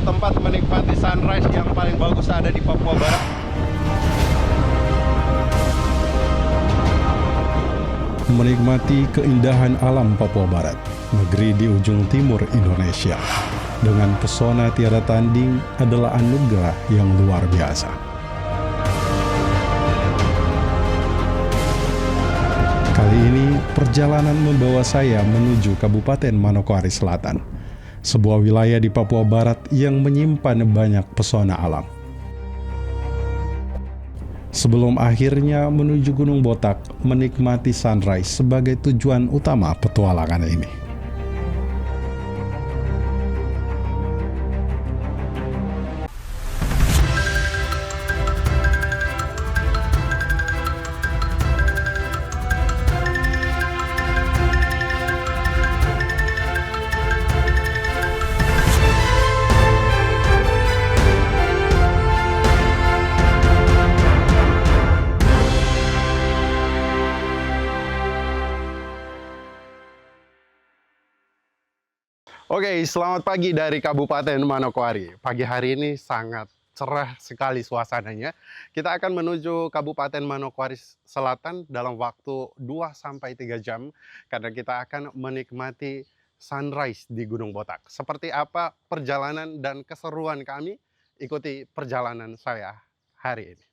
tempat menikmati sunrise yang paling bagus ada di Papua Barat. Menikmati keindahan alam Papua Barat, negeri di ujung timur Indonesia, dengan pesona tiada tanding adalah anugerah yang luar biasa. Kali ini, perjalanan membawa saya menuju Kabupaten Manokwari Selatan, sebuah wilayah di Papua Barat yang menyimpan banyak pesona alam. Sebelum akhirnya menuju Gunung Botak, menikmati sunrise sebagai tujuan utama petualangan ini. Oke, selamat pagi dari Kabupaten Manokwari. Pagi hari ini sangat cerah sekali suasananya. Kita akan menuju Kabupaten Manokwari Selatan dalam waktu 2-3 jam karena kita akan menikmati sunrise di Gunung Botak. Seperti apa perjalanan dan keseruan kami? Ikuti perjalanan saya hari ini.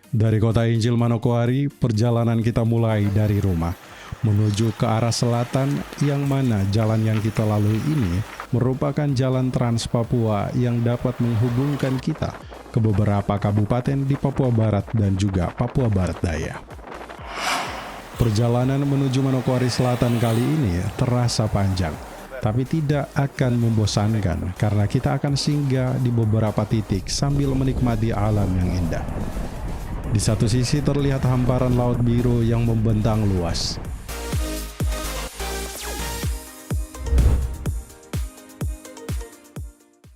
Dari kota Injil Manokwari, perjalanan kita mulai dari rumah, menuju ke arah selatan, yang mana jalan yang kita lalui ini merupakan jalan Trans Papua yang dapat menghubungkan kita ke beberapa kabupaten di Papua Barat dan juga Papua Barat Daya. Perjalanan menuju Manokwari Selatan kali ini terasa panjang, tapi tidak akan membosankan karena kita akan singgah di beberapa titik sambil menikmati alam yang indah. Di satu sisi terlihat hamparan laut biru yang membentang luas.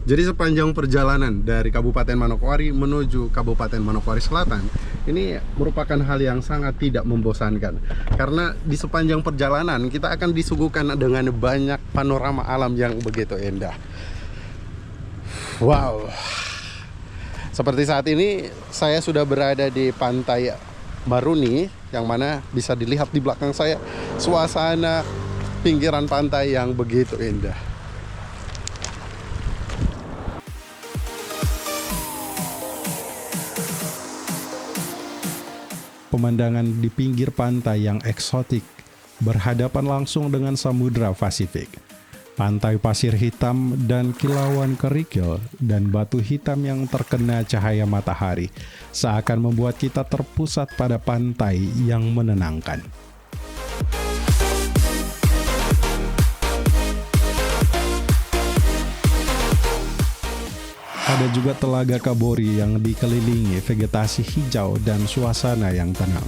Jadi sepanjang perjalanan dari Kabupaten Manokwari menuju Kabupaten Manokwari Selatan, ini merupakan hal yang sangat tidak membosankan. Karena di sepanjang perjalanan kita akan disuguhkan dengan banyak panorama alam yang begitu indah. Wow. Seperti saat ini saya sudah berada di Pantai Maruni, yang mana bisa dilihat di belakang saya suasana pinggiran pantai yang begitu indah. Pemandangan di pinggir pantai yang eksotik berhadapan langsung dengan Samudra Pasifik. Pantai pasir hitam dan kilauan kerikil dan batu hitam yang terkena cahaya matahari seakan membuat kita terpusat pada pantai yang menenangkan. Ada juga Telaga Kabori yang dikelilingi vegetasi hijau dan suasana yang tenang.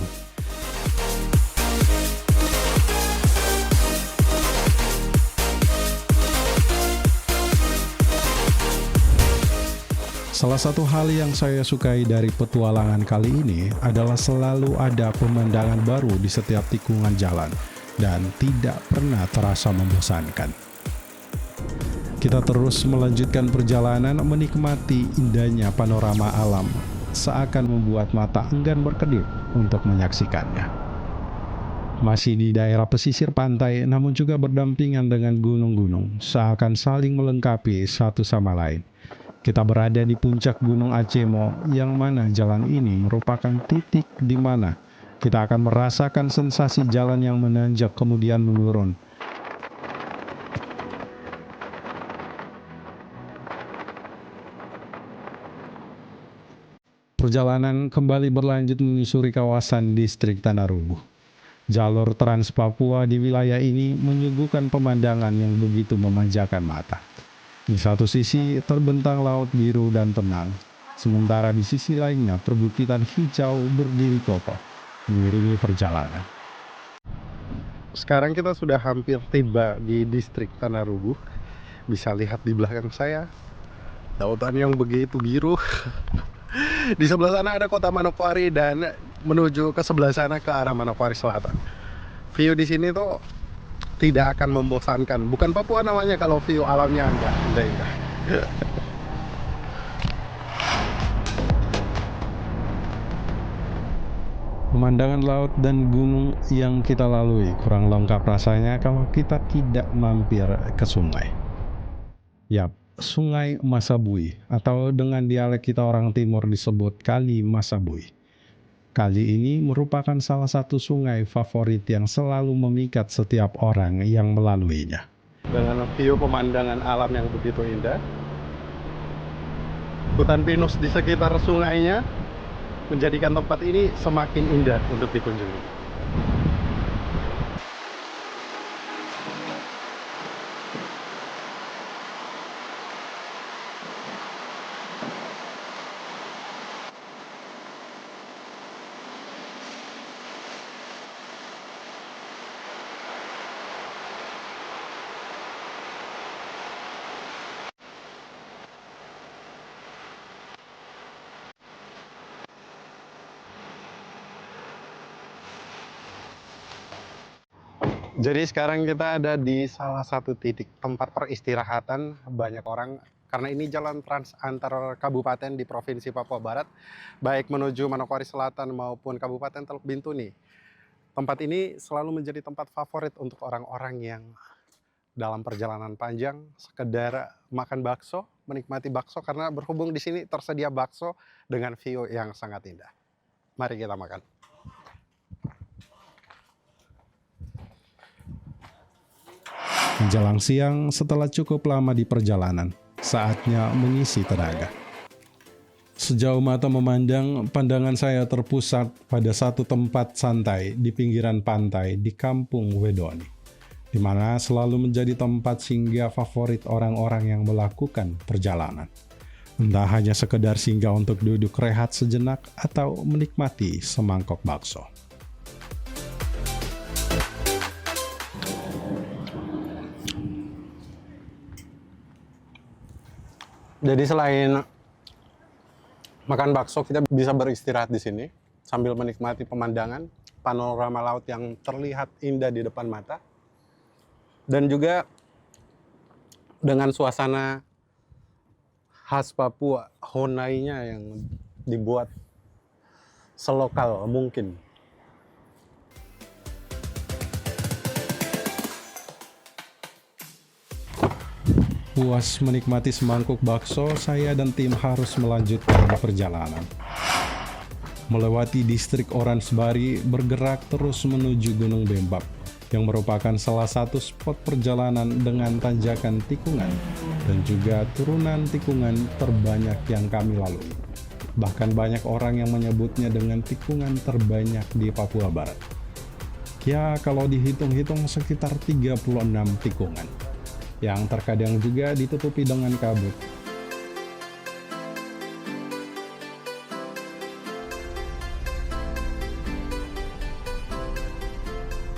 Salah satu hal yang saya sukai dari petualangan kali ini adalah selalu ada pemandangan baru di setiap tikungan jalan dan tidak pernah terasa membosankan. Kita terus melanjutkan perjalanan menikmati indahnya panorama alam, seakan membuat mata enggan berkedip untuk menyaksikannya. Masih di daerah pesisir pantai, namun juga berdampingan dengan gunung-gunung, seakan saling melengkapi satu sama lain. Kita berada di puncak Gunung Acemo, yang mana jalan ini merupakan titik di mana kita akan merasakan sensasi jalan yang menanjak kemudian menurun. Perjalanan kembali berlanjut menyusuri kawasan distrik Tanah Rubuh. Jalur Trans Papua di wilayah ini menyuguhkan pemandangan yang begitu memanjakan mata. Di satu sisi terbentang laut biru dan tenang, Sementara di sisi lainnya perbukitan hijau berdiri kokoh mengiringi perjalanan. Sekarang kita sudah hampir tiba di distrik Tanah Rubuh. Bisa lihat di belakang saya lautan yang begitu biru. Di sebelah sana ada kota Manokwari dan menuju ke sebelah sana ke arah Manokwari Selatan. View di sini tuh tidak akan membosankan. Bukan Papua namanya kalau view alamnya enggak indah-indah. Pemandangan laut dan gunung yang kita lalui kurang lengkap rasanya kalau kita tidak mampir ke sungai. Yap, Sungai Masabui atau dengan dialek kita orang timur disebut Kali Masabui. Kali ini merupakan salah satu sungai favorit yang selalu memikat setiap orang yang melaluinya. Dengan view pemandangan alam yang begitu indah, hutan pinus di sekitar sungainya menjadikan tempat ini semakin indah untuk dikunjungi. Jadi sekarang kita ada di salah satu titik tempat peristirahatan banyak orang karena ini jalan trans antar kabupaten di Provinsi Papua Barat, baik menuju Manokwari Selatan maupun Kabupaten Teluk Bintuni. Tempat ini selalu menjadi tempat favorit untuk orang-orang yang dalam perjalanan panjang sekedar makan bakso, menikmati bakso karena berhubung di sini tersedia bakso dengan view yang sangat indah. Mari kita makan. Menjelang siang setelah cukup lama di perjalanan, saatnya mengisi tenaga. Sejauh mata memandang, pandangan saya terpusat pada satu tempat santai di pinggiran pantai di Kampung Wedoni, di mana selalu menjadi tempat singgah favorit orang-orang yang melakukan perjalanan. Entah hanya sekedar singgah untuk duduk rehat sejenak atau menikmati semangkok bakso. Jadi selain makan bakso, kita bisa beristirahat di sini sambil menikmati pemandangan panorama laut yang terlihat indah di depan mata. Dan juga dengan suasana khas Papua, honainya yang dibuat selokal mungkin. Puas menikmati semangkuk bakso, saya dan tim harus melanjutkan perjalanan. Melewati distrik Oransbari, bergerak terus menuju Gunung Bembab, yang merupakan salah satu spot perjalanan dengan tanjakan tikungan dan juga turunan tikungan terbanyak yang kami lalui. Bahkan banyak orang yang menyebutnya dengan tikungan terbanyak di Papua Barat. Ya, kalau dihitung-hitung sekitar 36 tikungan, yang terkadang juga ditutupi dengan kabut.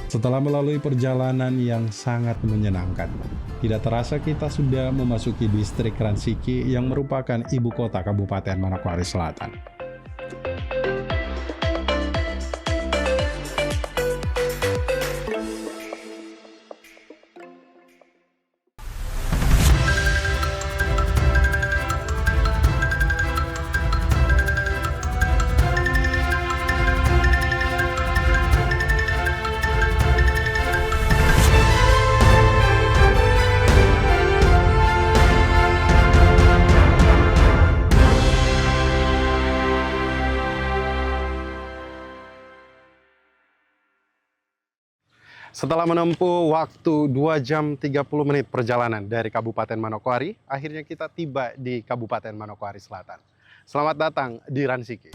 Setelah melalui perjalanan yang sangat menyenangkan, tidak terasa kita sudah memasuki distrik Ransiki yang merupakan ibu kota Kabupaten Manokwari Selatan. Setelah menempuh waktu 2 jam 30 menit perjalanan dari Kabupaten Manokwari, akhirnya kita tiba di Kabupaten Manokwari Selatan. Selamat datang di Ransiki.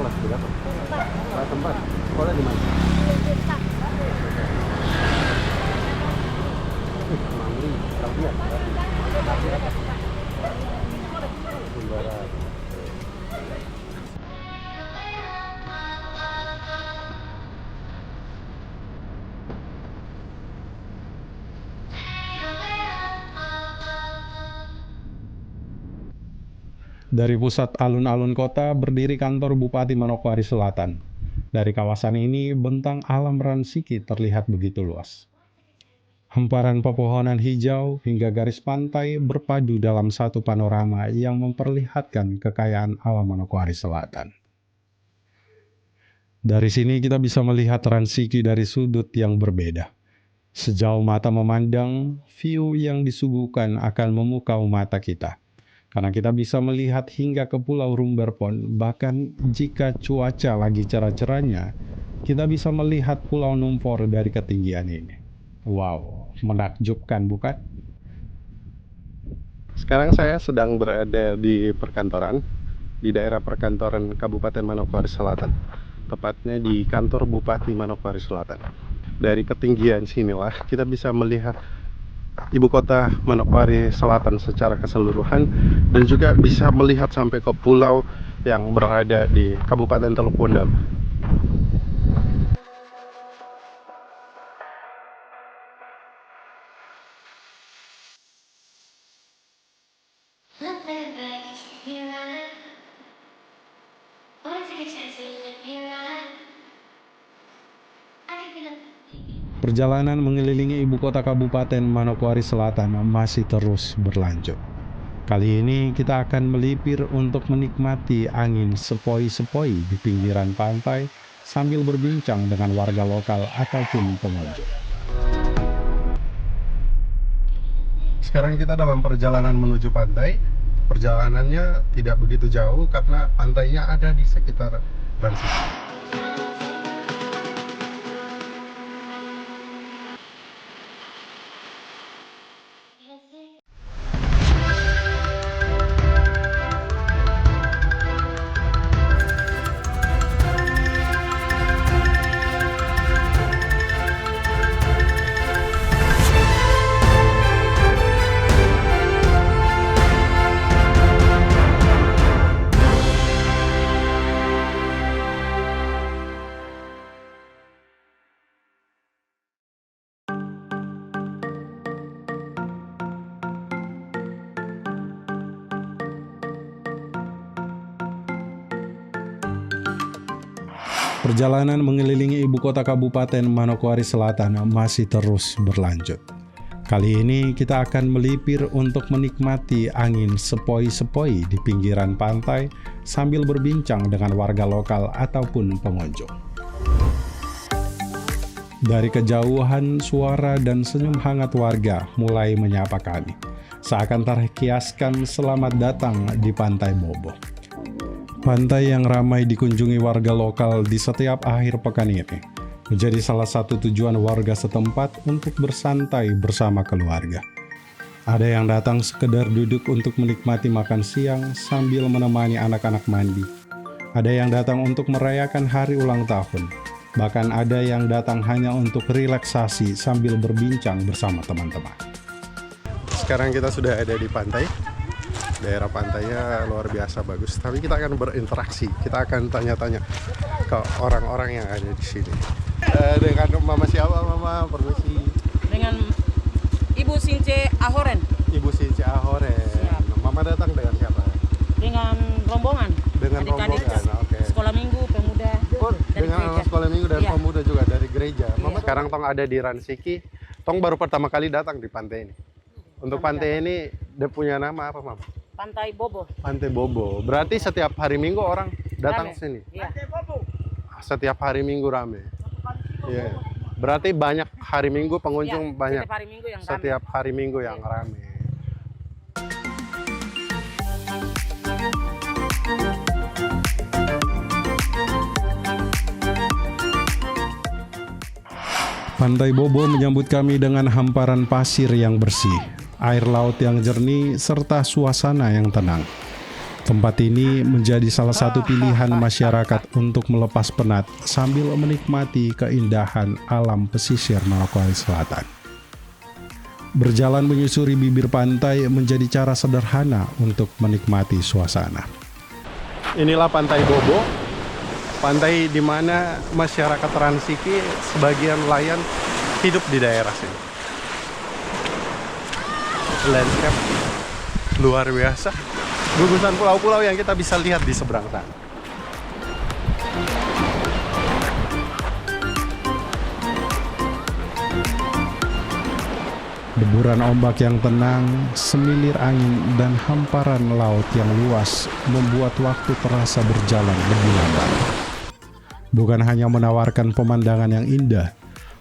kelas berapa? Kelas 4. Sekolah di mana? Mangri, tapi ya. Barat. Dari pusat alun-alun kota berdiri kantor Bupati Manokwari Selatan. Dari kawasan ini, bentang alam Ransiki terlihat begitu luas. Hamparan pepohonan hijau hingga garis pantai berpadu dalam satu panorama yang memperlihatkan kekayaan alam Manokwari Selatan. Dari sini kita bisa melihat Ransiki dari sudut yang berbeda. Sejauh mata memandang, view yang disuguhkan akan memukau mata kita. Karena kita bisa melihat hingga ke Pulau Rumberpon, bahkan jika cuaca lagi cerah-cerahnya, kita bisa melihat Pulau Numpor dari ketinggian ini. Wow, menakjubkan bukan? Sekarang saya sedang berada di perkantoran, di daerah perkantoran Kabupaten Manokwari Selatan, tepatnya di kantor Bupati Manokwari Selatan. Dari ketinggian sinilah kita bisa melihat ibu kota Manokwari Selatan secara keseluruhan, dan juga bisa melihat sampai ke pulau yang berada di Kabupaten Teluk Pondok. Perjalanan mengelilingi ibu kota Kabupaten Manokwari Selatan masih terus berlanjut. Kali ini kita akan melipir untuk menikmati angin sepoi-sepoi di pinggiran pantai sambil berbincang dengan warga lokal ataupun pengunjung. Sekarang kita dalam perjalanan menuju pantai. Perjalanannya tidak begitu jauh karena pantainya ada di sekitar Ransiki. Perjalanan mengelilingi ibu kota Kabupaten Manokwari Selatan masih terus berlanjut. Kali ini kita akan melipir untuk menikmati angin sepoi-sepoi di pinggiran pantai sambil berbincang dengan warga lokal ataupun pengunjung. Dari kejauhan, suara dan senyum hangat warga mulai menyapa kami. Seakan terkiaskan selamat datang di Pantai Bobo. Pantai yang ramai dikunjungi warga lokal di setiap akhir pekan ini menjadi salah satu tujuan warga setempat untuk bersantai bersama keluarga. Ada yang datang sekedar duduk untuk menikmati makan siang sambil menemani anak-anak mandi. Ada yang datang untuk merayakan hari ulang tahun. Bahkan ada yang datang hanya untuk relaksasi sambil berbincang bersama teman-teman. Sekarang kita sudah ada di pantai. Daerah pantainya luar biasa bagus. Tapi kita akan berinteraksi. Kita akan tanya-tanya ke orang-orang yang ada di sini. Dengan Mama siapa, Mama? Permisi. Dengan Ibu Since Ahoren. Ibu Since Ahoren. Siap. Mama datang dengan siapa? Dengan rombongan. Dengan Adik-adik rombongan, oke. Sekolah minggu, pemuda. dari Dengan gereja. sekolah minggu dan Iya. pemuda juga dari gereja. Mama Iya. sekarang Tong ada di Ransiki. Tong baru pertama kali datang di pantai ini. Untuk pantai ini dia punya nama apa, Mama? Pantai Bobo. Pantai Bobo. Berarti setiap hari Minggu orang datang Rame. sini. Iya. Setiap hari Minggu rame. Iya. Berarti banyak hari Minggu pengunjung Iya, banyak. Setiap hari Minggu yang Setiap hari Minggu yang Iya. rame. Pantai Bobo menyambut kami dengan hamparan pasir yang bersih, air laut yang jernih, serta suasana yang tenang. Tempat ini menjadi salah satu pilihan masyarakat untuk melepas penat sambil menikmati keindahan alam pesisir Manokwari Selatan. Berjalan menyusuri bibir pantai menjadi cara sederhana untuk menikmati suasana. Inilah Pantai Bobo, pantai di mana masyarakat Ransiki sebagian nelayan hidup di daerah sini. Landscape luar biasa. Gugusan pulau-pulau yang kita bisa lihat di seberang sana. Deburan ombak yang tenang, semilir angin, dan hamparan laut yang luas membuat waktu terasa berjalan lebih lambat. Bukan hanya menawarkan pemandangan yang indah,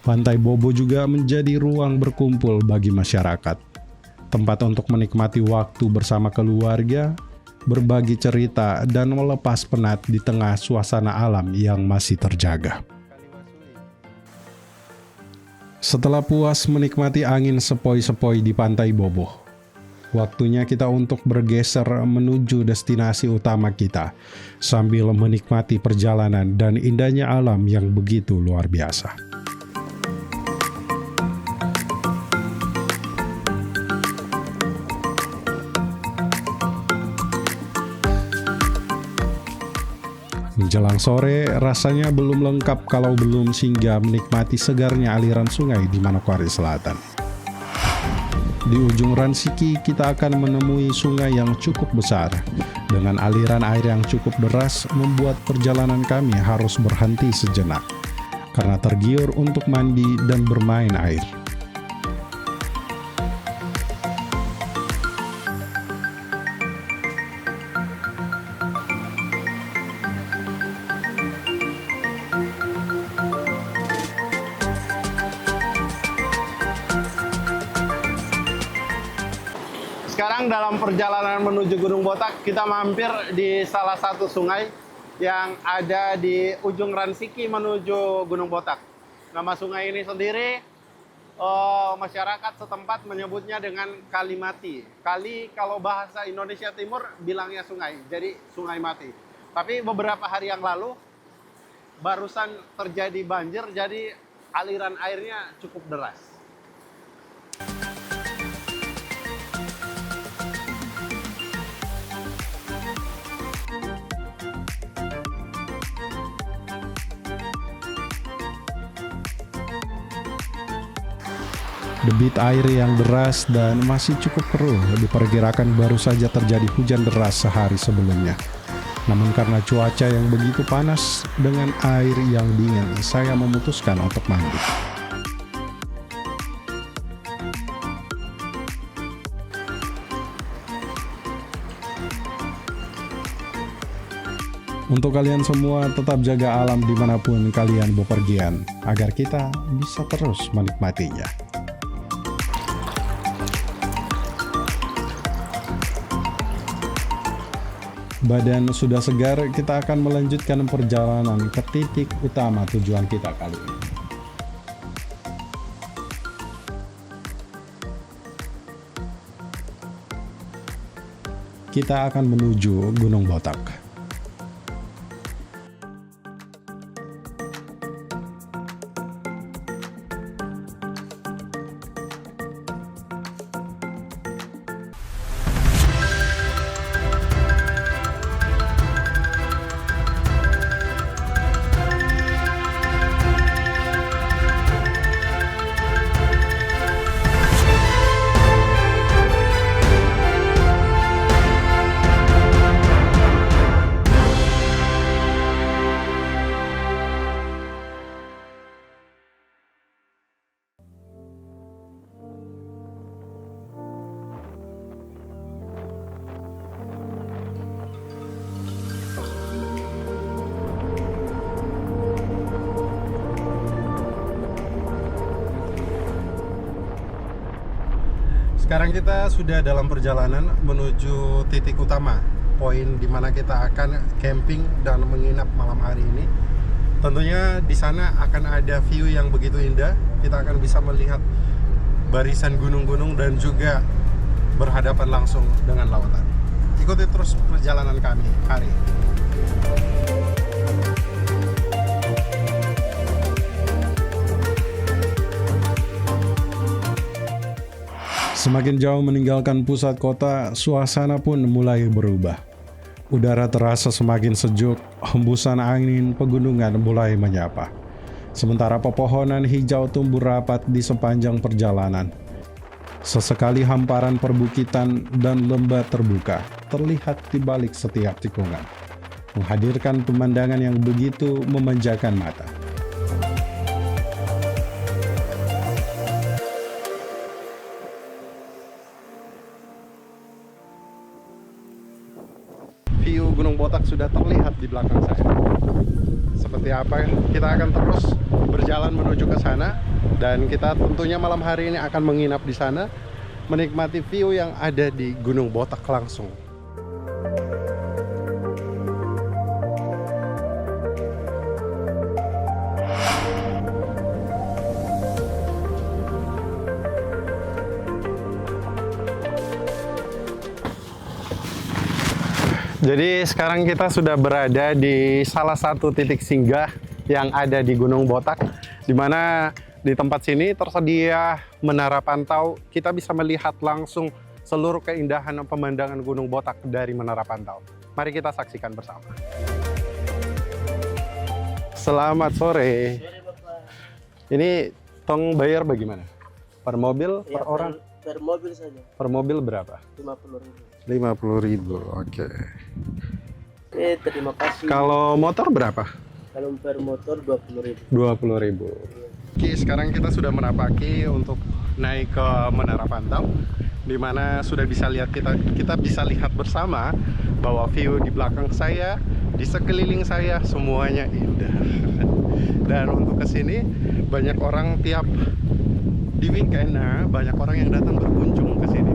Pantai Bobo juga menjadi ruang berkumpul bagi masyarakat. Tempat untuk menikmati waktu bersama keluarga, berbagi cerita, dan melepas penat di tengah suasana alam yang masih terjaga. Setelah puas menikmati angin sepoi-sepoi di Pantai Bobo, waktunya kita untuk bergeser menuju destinasi utama kita, sambil menikmati perjalanan dan indahnya alam yang begitu luar biasa. Menjelang sore, rasanya belum lengkap kalau belum singgah menikmati segarnya aliran sungai di Manokwari Selatan. Di ujung Ransiki, kita akan menemui sungai yang cukup besar. Dengan aliran air yang cukup deras, membuat perjalanan kami harus berhenti sejenak, karena tergiur untuk mandi dan bermain air. Sekarang dalam perjalanan menuju Gunung Botak, kita mampir di salah satu sungai yang ada di ujung Ransiki menuju Gunung Botak. Nama sungai ini sendiri, masyarakat setempat menyebutnya dengan Kali Mati. Kali kalau bahasa Indonesia Timur bilangnya sungai, jadi Sungai Mati. Tapi beberapa hari yang lalu, barusan terjadi banjir, jadi aliran airnya cukup deras. Debit air yang deras dan masih cukup keruh diperkirakan baru saja terjadi hujan deras sehari sebelumnya. Namun karena cuaca yang begitu panas dengan air yang dingin, saya memutuskan untuk mandi. Untuk kalian semua, tetap jaga alam dimanapun kalian bepergian, agar kita bisa terus menikmatinya. Badan sudah segar, kita akan melanjutkan perjalanan ke titik utama tujuan kita kali ini. Kita akan menuju Gunung Botak. Sekarang kita sudah dalam perjalanan menuju titik utama, poin di mana kita akan camping dan menginap malam hari ini. Tentunya di sana akan ada view yang begitu indah. Kita akan bisa melihat barisan gunung-gunung dan juga berhadapan langsung dengan lautan. ikuti terus perjalanan kami hari ini. Semakin jauh meninggalkan pusat kota, suasana pun mulai berubah. Udara terasa semakin sejuk, hembusan angin pegunungan mulai menyapa. Sementara pepohonan hijau tumbuh rapat di sepanjang perjalanan. Sesekali hamparan perbukitan dan lembah terbuka terlihat di balik setiap tikungan, menghadirkan pemandangan yang begitu memanjakan mata. View Gunung Botak sudah terlihat di belakang saya. Seperti apa, kita akan terus berjalan menuju ke sana, dan kita tentunya malam hari ini akan menginap di sana, menikmati view yang ada di Gunung Botak langsung. Jadi sekarang kita sudah berada di salah satu titik singgah yang ada di Gunung Botak, di mana di tempat sini tersedia menara pantau. Kita bisa melihat langsung seluruh keindahan pemandangan Gunung Botak dari menara pantau. Mari kita saksikan bersama. Selamat sore. Ini tong bayar bagaimana? Per mobil, per orang? Per mobil saja. Per mobil berapa? 50.000. 50.000, oke. Oke, terima kasih. Kalau motor berapa? Kalau per motor 20.000. 20.000. Oke, sekarang kita sudah menapaki untuk naik ke menara pantau, di mana sudah bisa lihat kita bisa lihat bersama bahwa view di belakang saya, di sekeliling saya semuanya indah. Dan untuk kesini banyak orang tiap di weekend, banyak orang yang datang berkunjung ke sini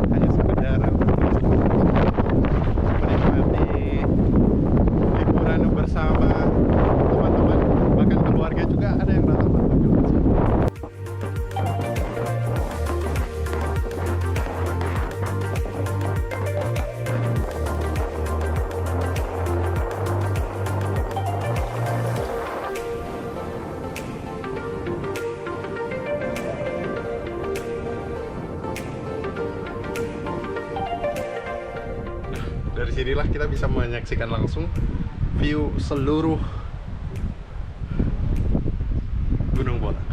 hanya sekedar menikmati liburan bersama teman-teman, bahkan keluarga juga ada yang datang berkunjung ke sini. Dari sinilah kita bisa menyaksikan langsung view seluruh Gunung Botak.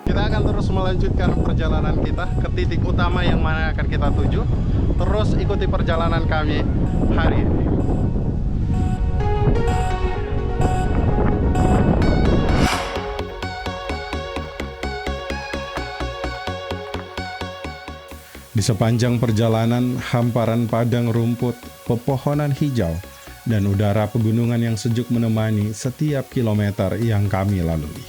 Kita akan terus melanjutkan perjalanan kita ke titik utama yang mana akan kita tuju. Terus ikuti perjalanan kami hari ini. Di sepanjang perjalanan, hamparan padang rumput, pepohonan hijau, dan udara pegunungan yang sejuk menemani setiap kilometer yang kami lalui.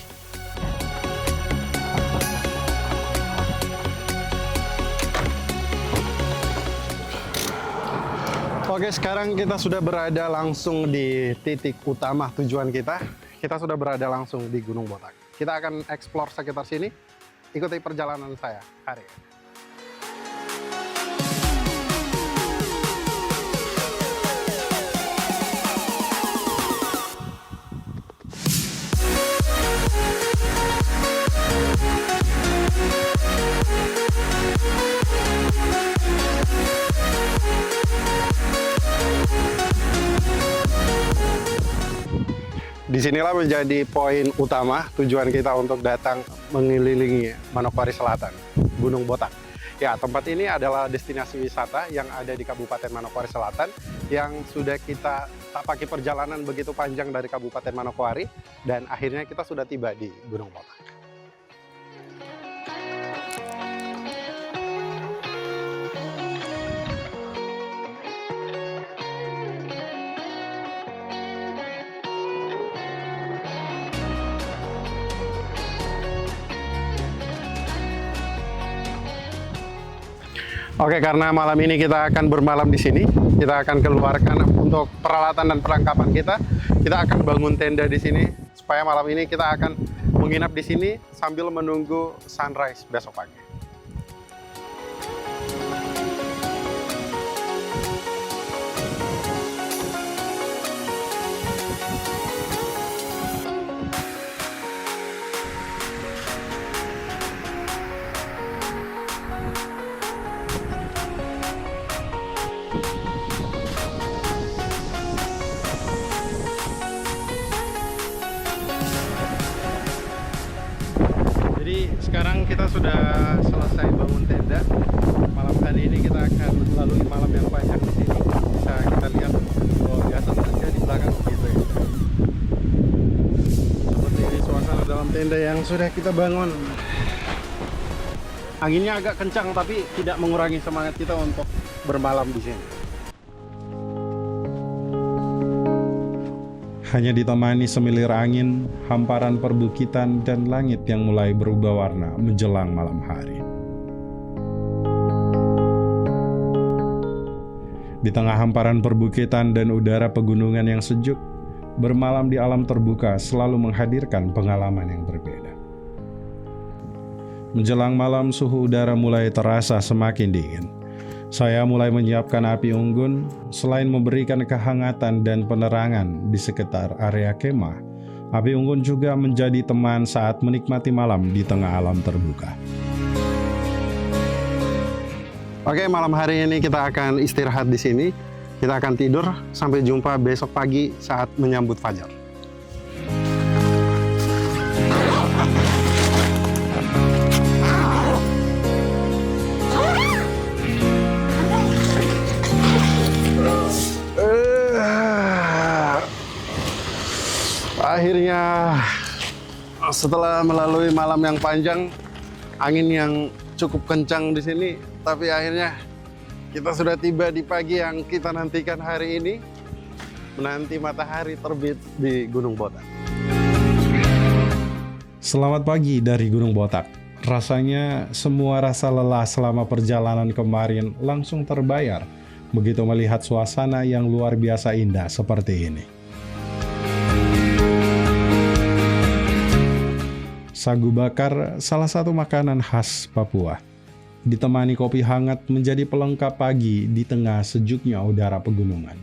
Oke, sekarang kita sudah berada langsung di titik utama tujuan kita. Kita sudah berada langsung di Gunung Botak. Kita akan eksplor sekitar sini. Ikuti perjalanan saya hari ini. Disinilah menjadi poin utama tujuan kita untuk datang mengelilingi Manokwari Selatan, Gunung Botak. Ya, tempat ini adalah destinasi wisata yang ada di Kabupaten Manokwari Selatan yang sudah kita tapaki perjalanan begitu panjang dari Kabupaten Manokwari, dan akhirnya kita sudah tiba di Gunung Botak. Oke, karena malam ini kita akan bermalam di sini, kita akan keluarkan untuk peralatan dan perlengkapan kita. Kita akan bangun tenda di sini supaya malam ini kita akan menginap di sini sambil menunggu sunrise besok pagi. sudah selesai bangun tenda. Malam hari ini kita akan melalui malam yang panjang di sini. Bisa kita lihat di atas saja di belakang begitu ya. Seperti ini suasana dalam tenda yang sudah kita bangun. Anginnya agak kencang tapi tidak mengurangi semangat kita untuk bermalam di sini. Hanya ditemani semilir angin, hamparan perbukitan, dan langit yang mulai berubah warna menjelang malam hari. Di tengah hamparan perbukitan dan udara pegunungan yang sejuk, bermalam di alam terbuka selalu menghadirkan pengalaman yang berbeda. Menjelang malam, suhu udara mulai terasa semakin dingin. Saya mulai menyiapkan api unggun. Selain memberikan kehangatan dan penerangan di sekitar area kemah, api unggun juga menjadi teman saat menikmati malam di tengah alam terbuka. Oke, malam hari ini kita akan istirahat di sini. Kita akan tidur. Sampai jumpa besok pagi saat menyambut fajar. Akhirnya setelah melalui malam yang panjang, angin yang cukup kencang di sini, tapi akhirnya kita sudah tiba di pagi yang kita nantikan hari ini, menanti matahari terbit di Gunung Botak. Selamat pagi dari Gunung Botak. Rasanya semua rasa lelah selama perjalanan kemarin langsung terbayar begitu melihat suasana yang luar biasa indah seperti ini. Sagu bakar, salah satu makanan khas Papua, ditemani kopi hangat menjadi pelengkap pagi di tengah sejuknya udara pegunungan.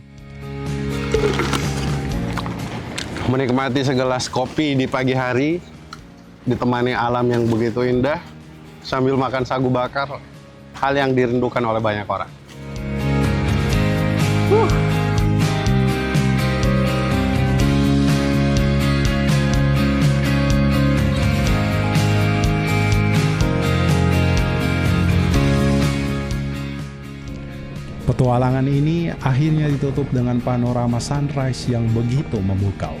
Menikmati segelas kopi di pagi hari, ditemani alam yang begitu indah, sambil makan sagu bakar, hal yang dirindukan oleh banyak orang. Petualangan ini akhirnya ditutup dengan panorama sunrise yang begitu memukau.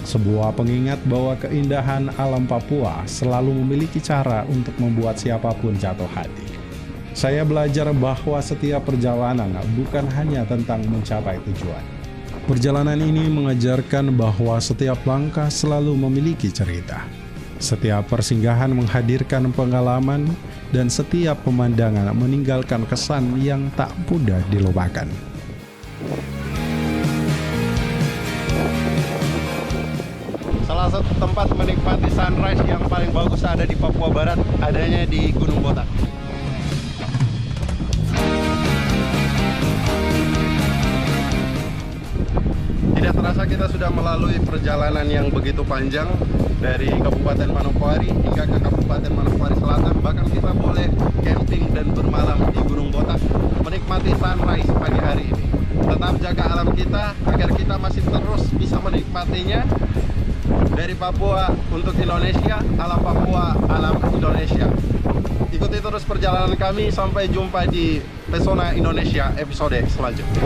Sebuah pengingat bahwa keindahan alam Papua selalu memiliki cara untuk membuat siapapun jatuh hati. Saya belajar bahwa setiap perjalanan bukan hanya tentang mencapai tujuan. Perjalanan ini mengajarkan bahwa setiap langkah selalu memiliki cerita. Setiap persinggahan menghadirkan pengalaman, dan setiap pemandangan meninggalkan kesan yang tak mudah dilupakan. Salah satu tempat menikmati sunrise yang paling bagus ada di Papua Barat, adanya di Gunung Botak. Tidak terasa kita sudah melalui perjalanan yang begitu panjang dari Kabupaten Manokwari hingga ke Kabupaten Manokwari Selatan. Bahkan kita boleh camping dan bermalam di Gunung Botak, menikmati sunrise pagi hari ini. Tetap jaga alam kita agar kita masih terus bisa menikmatinya. Dari Papua untuk Indonesia, alam Papua, alam Indonesia. Ikuti terus perjalanan kami, sampai jumpa di Pesona Indonesia episode selanjutnya.